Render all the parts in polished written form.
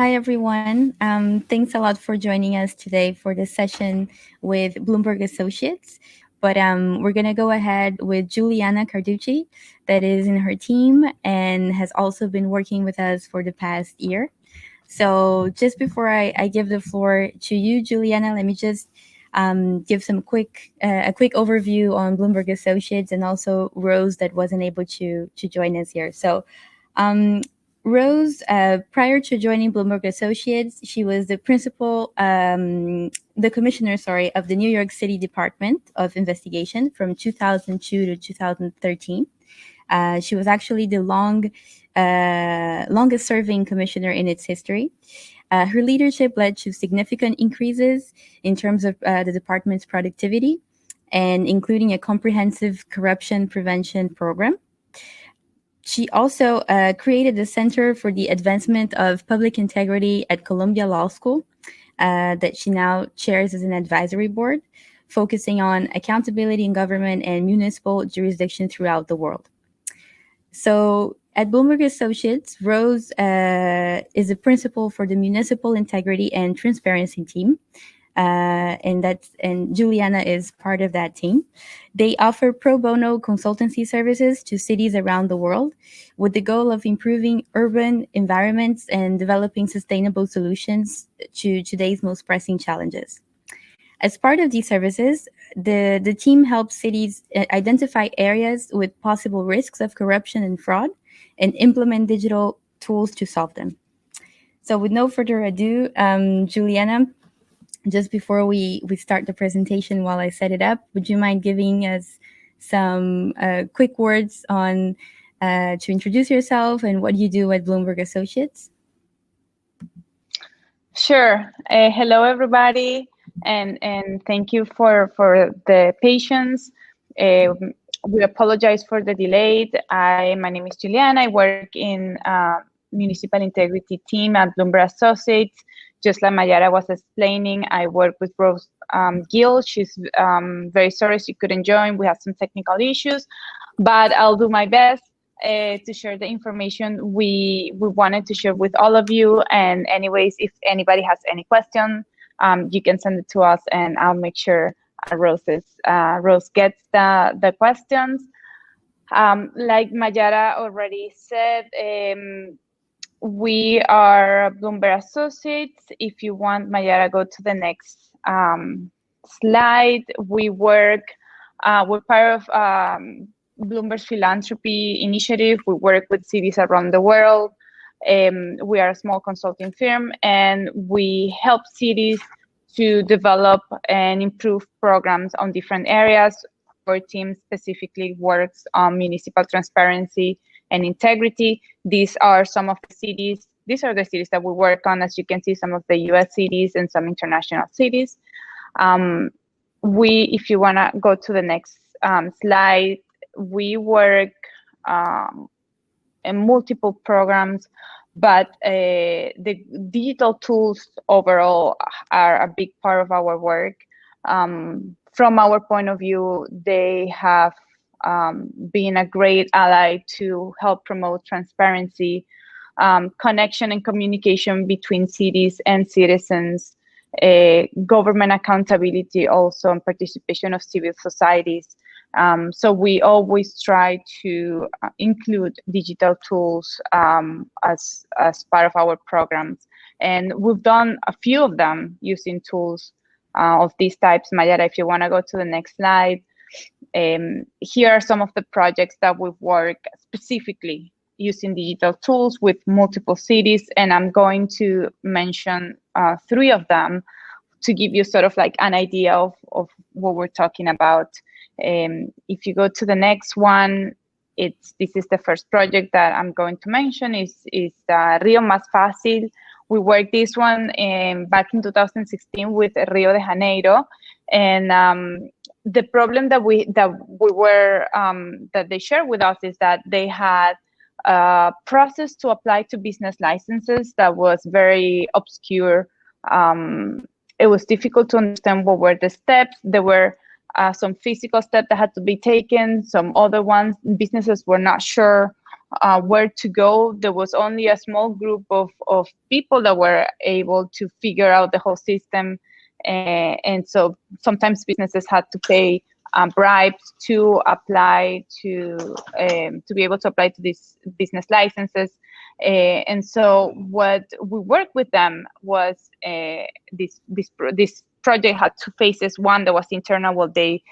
Hi, everyone. Thanks a lot for joining us today for this session with Bloomberg Associates. But we're going to go ahead with Giuliana Carducci, that is in her team and has also been working with us for the past year. So just before I give the floor to you, Giuliana, let me just give a quick overview on Bloomberg Associates and also Rose that wasn't able to join us here. So Rose, prior to joining Bloomberg Associates, she was the commissioner, of the New York City Department of Investigation from 2002 to 2013. She was actually the longest serving commissioner in its history. Her leadership led to significant increases in terms of the department's productivity, and including a comprehensive corruption prevention program. She also created the Center for the Advancement of Public Integrity at Columbia Law School, that she now chairs as an advisory board, focusing on accountability in government and municipal jurisdiction throughout the world. So at Bloomberg Associates, Rose is a principal for the Municipal Integrity and Transparency team. And Giuliana is part of that team. They offer pro bono consultancy services to cities around the world with the goal of improving urban environments and developing sustainable solutions to today's most pressing challenges. As part of these services, the team helps cities identify areas with possible risks of corruption and fraud and implement digital tools to solve them. So with no further ado, Giuliana, just before we start the presentation, while I set it up, would you mind giving us some quick words on to introduce yourself and what you do at Bloomberg Associates? Sure. Hello, everybody, and thank you for the patience. We apologize for the delay. My name is Giuliana. I work in Municipal Integrity team at Bloomberg Associates. Just like Mayara was explaining, I work with Rose Gill. She's very sorry she couldn't join. We have some technical issues, but I'll do my best to share the information we wanted to share with all of you. And anyways, if anybody has any question, you can send it to us, and I'll make sure Rose gets the questions. Like Mayara already said, we are Bloomberg Associates. If you want, Mayara, go to the next slide. We work, we're part of Bloomberg's philanthropy initiative. We work with cities around the world. We are a small consulting firm, and we help cities to develop and improve programs on different areas. Our team specifically works on municipal transparency and integrity. These are some of the cities. These are the cities that we work on. As you can see, some of the U.S. cities and some international cities. If you want to go to the next slide, we work in multiple programs, but the digital tools overall are a big part of our work. From our point of view, they have been a great ally to help promote transparency, connection and communication between cities and citizens, government accountability also, and participation of civil societies. So we always try to include digital tools as part of our programs. And we've done a few of them using tools of these types. Mayara, if you want to go to the next slide. Here are some of the projects that we've worked specifically using digital tools with multiple cities, and I'm going to mention 3 of them to give you sort of like an idea of what we're talking about. If you go to the next one, this is the first project that I'm going to mention is Rio Más Fácil. We worked this one back in 2016 with Rio de Janeiro, and the problem that they shared with us is that they had a process to apply to business licenses that was very obscure. It was difficult to understand what were the steps. There were some physical steps that had to be taken. Some other ones, businesses were not sure where to go. There was only a small group of people that were able to figure out the whole system. And so sometimes businesses had to pay bribes to apply to be able to apply to these business licenses. And so what we worked with them was this project had two phases. One that was internal, where they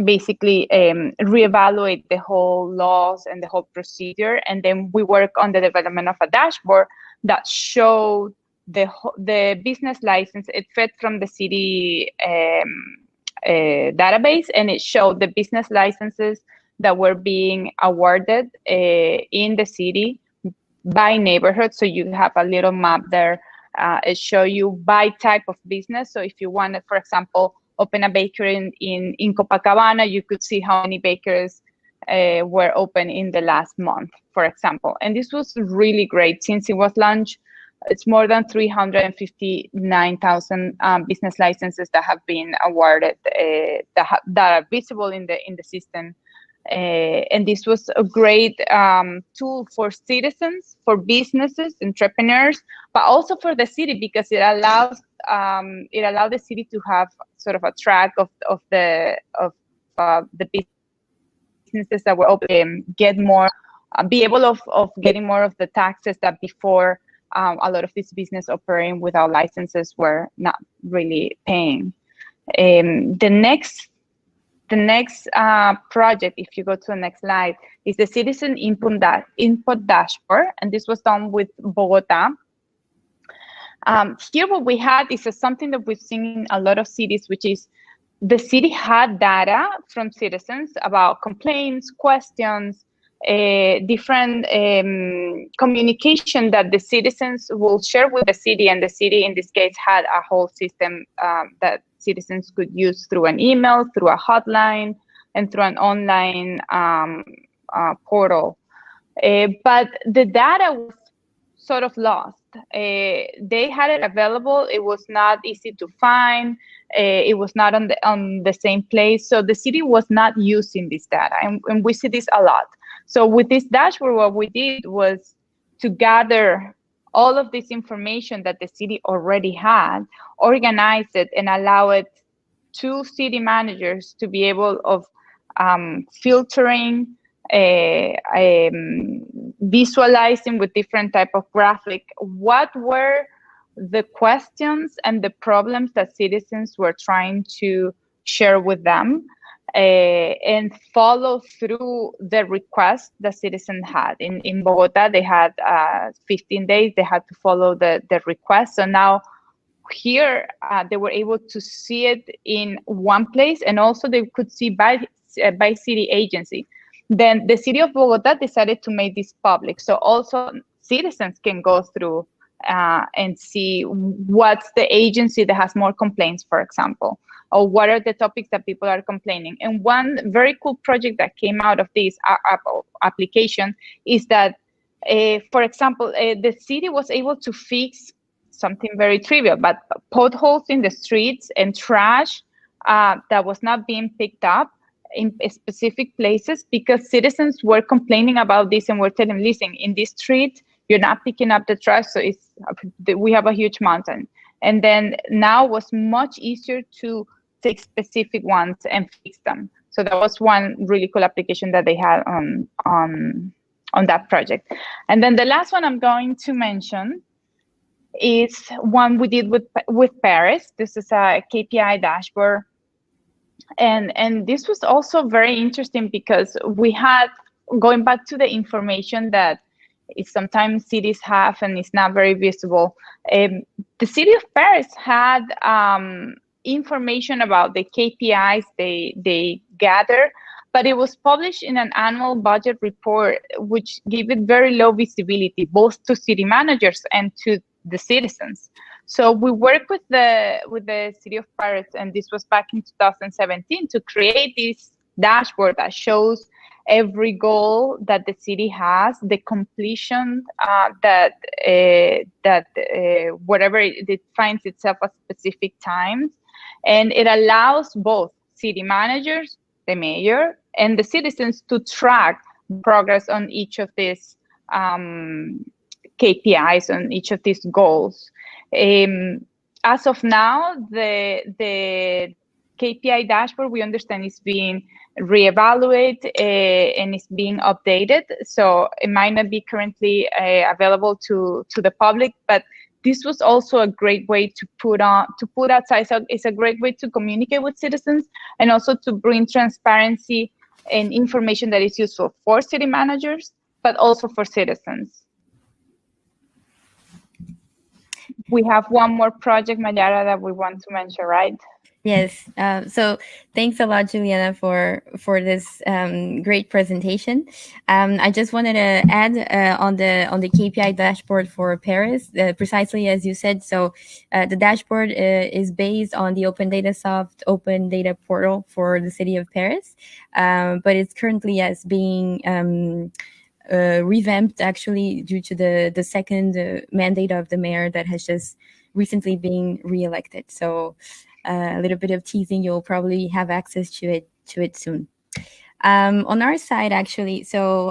basically reevaluate the whole laws and the whole procedure, and then we work on the development of a dashboard that showed the business license. It fed from the city database, and it showed the business licenses that were being awarded in the city by neighborhood. So you have a little map there. It show you by type of business. So if you wanted, for example, open a bakery in Copacabana, you could see how many bakeries were open in the last month, for example. And this was really great. Since it was launched, it's more than 359,000 business licenses that have been awarded that are visible in the system. And this was a great tool for citizens, for businesses, entrepreneurs, but also for the city, because it allowed the city to have sort of a track of the businesses that were open, get more, be able of getting more of the taxes that before a lot of these business operating without licenses were not really paying. The next project, if you go to the next slide, is the Citizen Input Dashboard, and this was done with Bogota. Here what we had is something that we've seen in a lot of cities, which is the city had data from citizens about complaints, questions, different communication that the citizens will share with the city, and the city in this case had a whole system that citizens could use through an email, through a hotline, and through an online portal. But the data was sort of lost. They had it available. It was not easy to find. It was not on the same place. So the city was not using this data, and we see this a lot. So with this dashboard, what we did was to gather all of this information that the city already had, organize it, and allow it to city managers to be able of filtering, visualizing with different type of graphic what were the questions and the problems that citizens were trying to share with them, and follow through the request the citizen had. In Bogota, they had 15 days, they had to follow the request. So now here they were able to see it in one place, and also they could see by city agency. Then the city of Bogota decided to make this public, so also citizens can go through and see what's the agency that has more complaints, for example, or what are the topics that people are complaining. And one very cool project that came out of this application is that, for example, the city was able to fix something very trivial, but potholes in the streets and trash that was not being picked up in specific places, because citizens were complaining about this and were telling them, listen, in this street, you're not picking up the trash, so we have a huge mountain. And then now it was much easier to take specific ones and fix them. So that was one really cool application that they had on that project. And then the last one I'm going to mention is one we did with Paris. This is a Kpi Dashboard. And this was also very interesting because we had, going back to the information that sometimes cities have and it's not very visible. The city of Paris had information about the KPIs they gather, but it was published in an annual budget report, which gave it very low visibility, both to city managers and to the citizens. So we worked with the city of Paris, and this was back in 2017, to create this dashboard that shows every goal that the city has, the completion that whatever it finds itself at specific times, and it allows both city managers, the mayor, and the citizens to track progress on each of these KPIs on each of these goals. As of now, the KPI dashboard, we understand, is being reevaluated and is being updated. So it might not be currently available to the public, but this was also a great way to put outside. So it's a great way to communicate with citizens and also to bring transparency and information that is useful for city managers, but also for citizens. We have one more project, Mayara, that we want to mention, right? Yes. So thanks a lot, Giuliana, for this great presentation. I just wanted to add on the KPI dashboard for Paris, precisely as you said. So the dashboard is based on the Opendatasoft open data portal for the city of Paris, but it's currently being revamped, actually, due to the second mandate of the mayor that has just recently been reelected. So a little bit of teasing, you'll probably have access to it soon. On our side, actually, so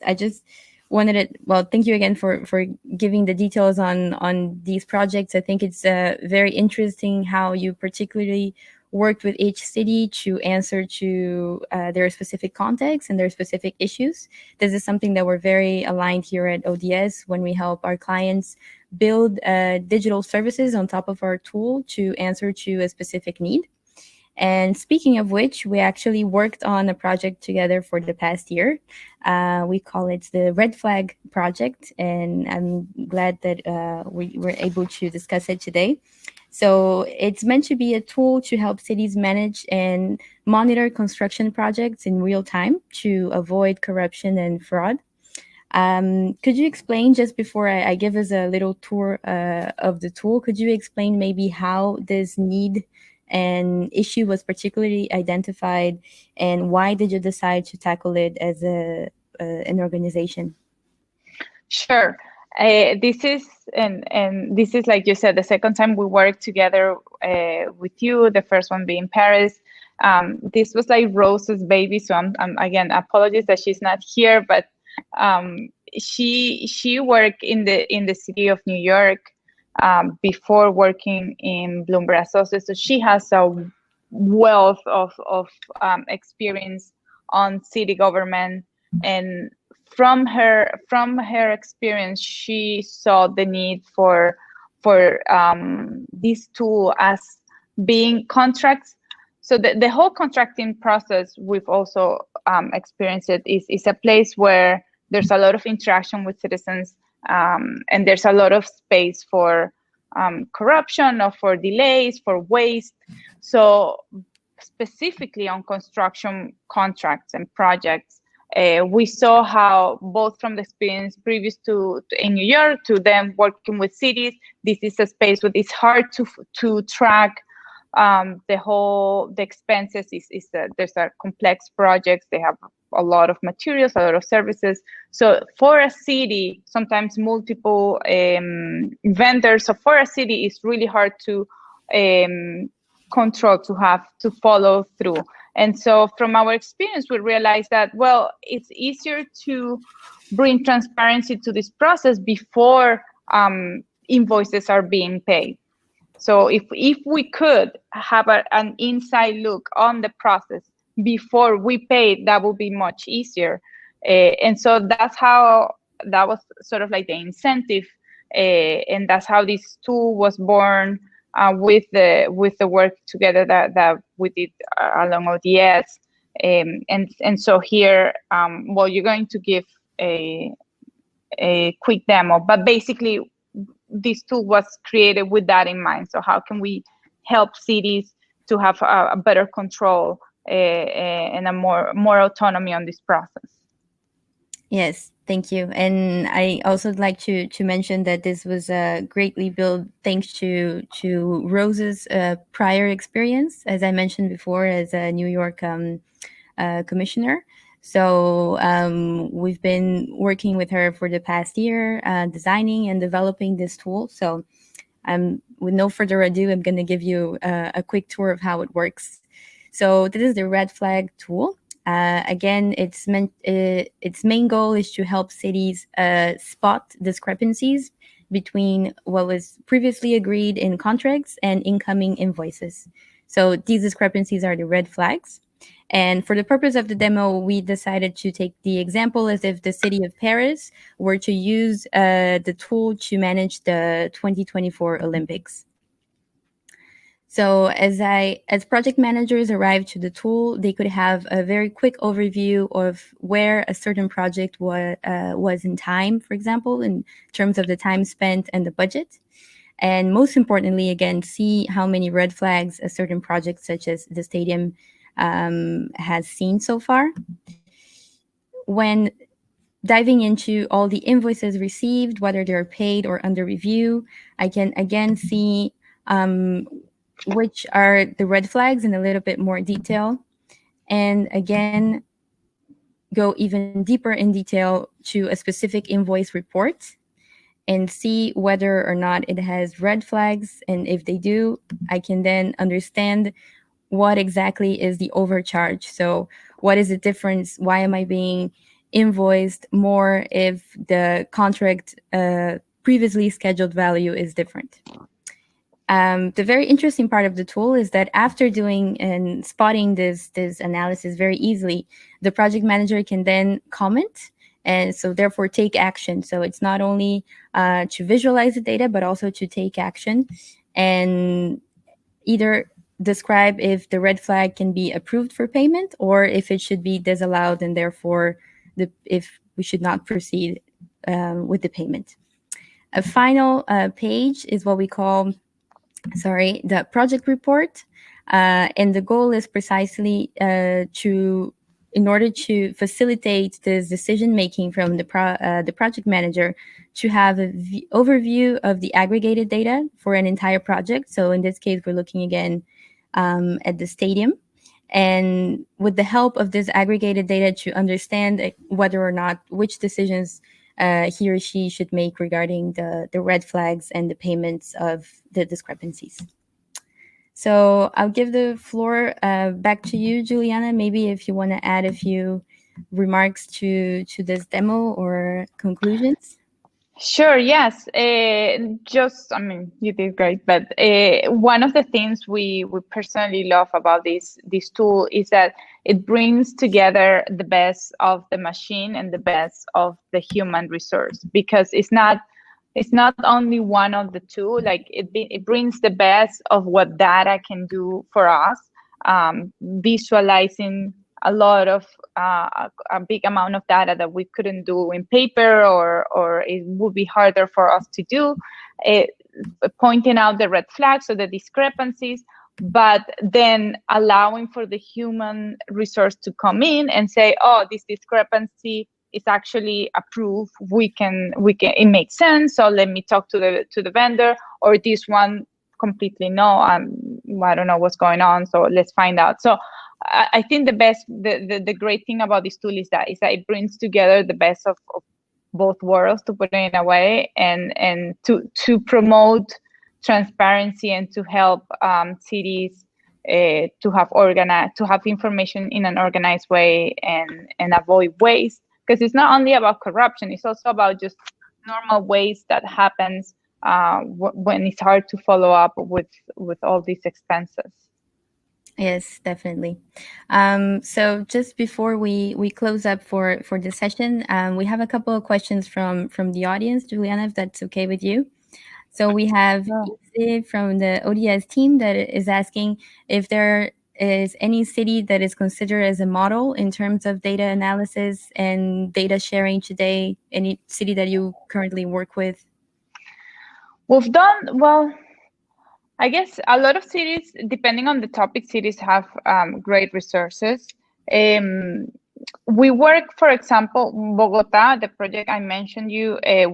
I just wanted to, thank you again for giving the details on these projects. I think it's very interesting how you particularly worked with each city to answer to their specific context and their specific issues. This is something that we're very aligned here at ODS when we help our clients build digital services on top of our tool to answer to a specific need. And speaking of which, we actually worked on a project together for the past year. We call it the Red Flag Project, and I'm glad that we were able to discuss it today. So it's meant to be a tool to help cities manage and monitor construction projects in real time to avoid corruption and fraud. Could you explain, just before I give us a little tour of the tool, could you explain maybe how this need and issue was particularly identified, and why did you decide to tackle it as an organization? Sure. This is this is, like you said, the second time we worked together with you. The first one being Paris. This was like Rose's baby, so I'm again, apologies that she's not here, but she worked in the city of New York before working in Bloomberg Associates, so she has a wealth of experience on city government, and from her experience, she saw the need for this tool as being contracts. So the whole contracting process, we've also experienced it, is a place where there's a lot of interaction with citizens, and there's a lot of space for corruption or for delays, for waste. So specifically on construction contracts and projects, we saw how, both from the experience previous to in New York to them working with cities, this is a space where it's hard to track the expenses. There's a complex projects. They have a lot of materials, a lot of services. So for a city, sometimes multiple vendors. So for a city, it's really hard to control, to follow through. And so from our experience, we realized that, well, it's easier to bring transparency to this process before invoices are being paid. So if we could have an inside look on the process before we paid, that would be much easier. And so that was sort of like the incentive, and that's how this tool was born, with the work together that we did along ODS. And so here, well, you're going to give a quick demo, but basically this tool was created with that in mind. So how can we help cities to have a better control and a more autonomy on this process? Yes, thank you. And I also would like to mention that this was greatly built thanks to Rose's prior experience, as I mentioned before, as a New York commissioner. So we've been working with her for the past year, designing and developing this tool. So with no further ado, I'm going to give you a quick tour of how it works. So this is the Red Flag tool. Again, its main goal is to help cities spot discrepancies between what was previously agreed in contracts and incoming invoices. So these discrepancies are the red flags. And for the purpose of the demo, we decided to take the example as if the city of Paris were to use the tool to manage the 2024 Olympics. So as project managers arrived to the tool, they could have a very quick overview of where a certain project was in time, for example, in terms of the time spent and the budget. And most importantly, again, see how many red flags a certain project such as the stadium has seen so far. When diving into all the invoices received, whether they're paid or under review, I can again see which are the red flags in a little bit more detail. And again, go even deeper in detail to a specific invoice report and see whether or not it has red flags. And if they do, I can then understand what exactly is the overcharge. So what is the difference? Why am I being invoiced more if the contract previously scheduled value is different? The very interesting part of the tool is that after doing and spotting this analysis very easily, the project manager can then comment and so therefore take action. So it's not only to visualize the data, but also to take action and either describe if the red flag can be approved for payment or if it should be disallowed and therefore if we should not proceed with the payment. A final page is what we call the project report, and the goal is precisely in order to facilitate this decision making from the project manager to have an overview of the aggregated data for an entire project. So in this case, we're looking again at the stadium, and with the help of this aggregated data to understand whether or not which decisions he or she should make regarding the red flags and the payments of the discrepancies. So I'll give the floor back to you, Giuliana, maybe if you want to add a few remarks to this demo or conclusions. Sure, yes. You did great, but one of the things we personally love about this tool is that it brings together the best of the machine and the best of the human resource, because it's not only one of the two. Like it brings the best of what data can do for us, visualizing a lot of a big amount of data that we couldn't do in paper, or it would be harder for us to do, pointing out the red flags or the discrepancies, but then allowing for the human resource to come in and say, oh, this discrepancy is actually approved. It makes sense. So let me talk to the vendor, or this one completely no, I don't know what's going on. So let's find out. So I think the great thing about this tool is that it brings together the best of both worlds, to put it in a way, and to promote transparency and to help cities to have information in an organized way and avoid waste. Because it's not only about corruption; it's also about just normal waste that happens when it's hard to follow up with all these expenses. Yes, definitely. So just before we close up for the session, we have a couple of questions from the audience, Giuliana, if that's okay with you. So we have Ise from the ODS team that is asking if there is any city that is considered as a model in terms of data analysis and data sharing today, any city that you currently work with? We've done, well, I guess a lot of cities, depending on the topic, cities have great resources. We work, for example, Bogota, the project I mentioned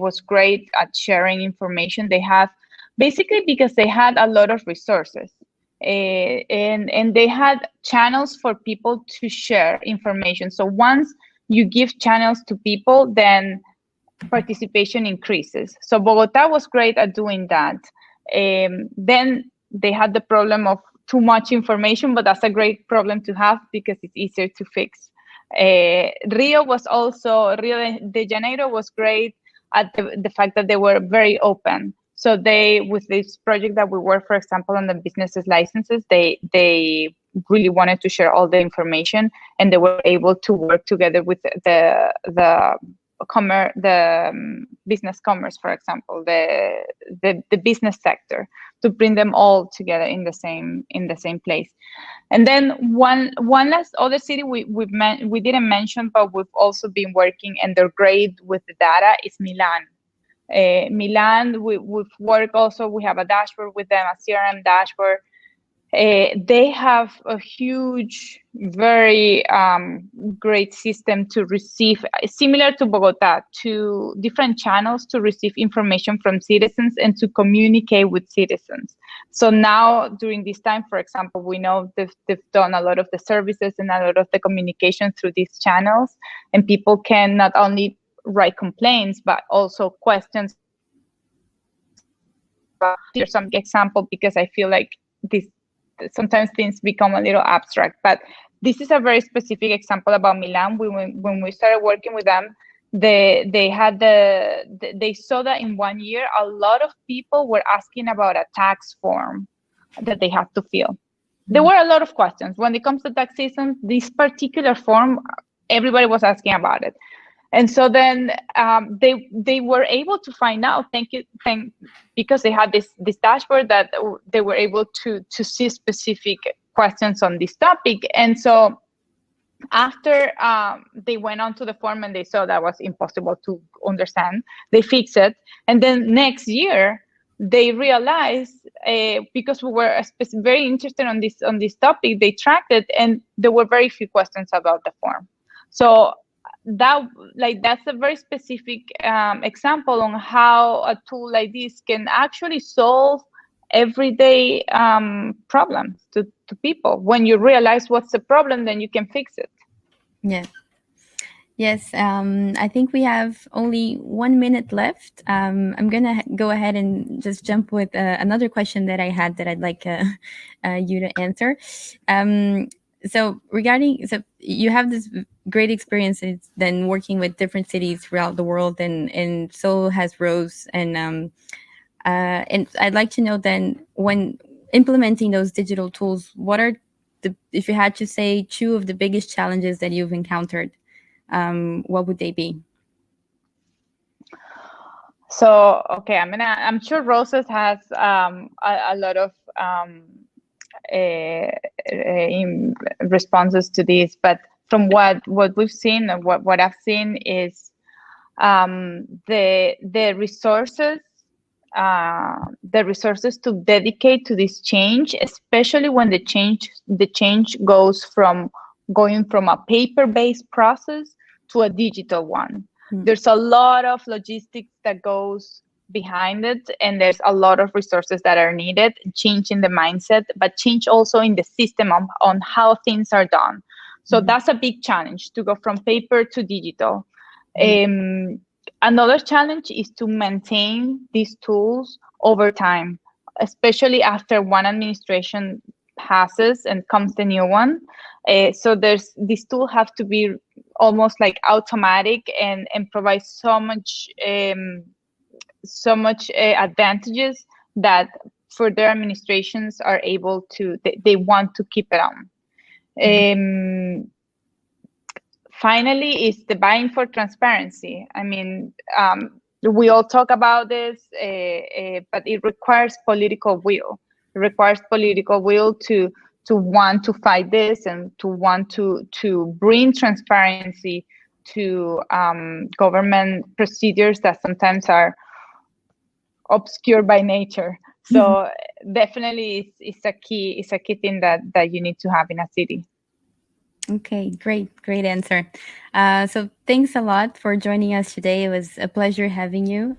was great at sharing information. They have, basically because they had a lot of resources. And they had channels for people to share information. So once you give channels to people, then participation increases. So Bogota was great at doing that. Then they had the problem of too much information, but that's a great problem to have because it's easier to fix. Rio de Janeiro was great at the fact that they were very open. So they, with this project that we work, for example, on the businesses licenses, they really wanted to share all the information, and they were able to work together with the business commerce, for example, the business sector, to bring them all together in the same place. And then one last other city we didn't mention, but we've also been working, and they're great with the data, is Milan. Milan, we've worked also, we have a dashboard with them, a CRM dashboard. They have a huge, very great system to receive, similar to Bogota, to different channels to receive information from citizens and to communicate with citizens. So now, during this time, for example, we know they've done a lot of the services and a lot of the communication through these channels, and people can not only write complaints, but also questions. Here's some example, because I feel like this sometimes things become a little abstract, but this is a very specific example about Milan. When we started working with them, they saw that in 1 year, a lot of people were asking about a tax form that they had to fill. There were a lot of questions. When it comes to tax season, this particular form, everybody was asking about it. And so then they were able to find out, because they had this dashboard, that they were able to see specific questions on this topic. And so after they went onto the form and they saw that was impossible to understand, they fixed it. And then next year, they realized, because we were very interested on this topic, they tracked it, and there were very few questions about the form. So that's a very specific example on how a tool like this can actually solve everyday problems to people. When you realize what's the problem, then you can fix it. Yes, I think we have only 1 minute left. I'm gonna go ahead and just jump with another question that I had that I'd like you to answer. So you have this great experiences then working with different cities throughout the world, and so has Rose. And I'd like to know then, when implementing those digital tools, what are if you had to say 2 of the biggest challenges that you've encountered, what would they be? So, okay, I'm sure Roses has a lot of responses to this, but from what we've seen, and what I've seen is the resources to dedicate to this change, especially when the change goes from a paper-based process to a digital one. There's a lot of logistics that goes behind it, and there's a lot of resources that are needed, change in the mindset, but change also in the system on how things are done. So that's a big challenge, to go from paper to digital. Another challenge is to maintain these tools over time, especially after one administration passes and comes the new one. So these tools have to be almost like automatic and provide so much advantages that for their administrations are able to, they want to keep it on. Finally, is the buying for transparency. I mean, we all talk about this, but it requires political will. It requires political will to want to fight this, and to want to bring transparency to government procedures that sometimes are obscure by nature. So definitely it's a key thing that you need to have in a city. Okay, great answer. So thanks a lot for joining us today. It was a pleasure having you.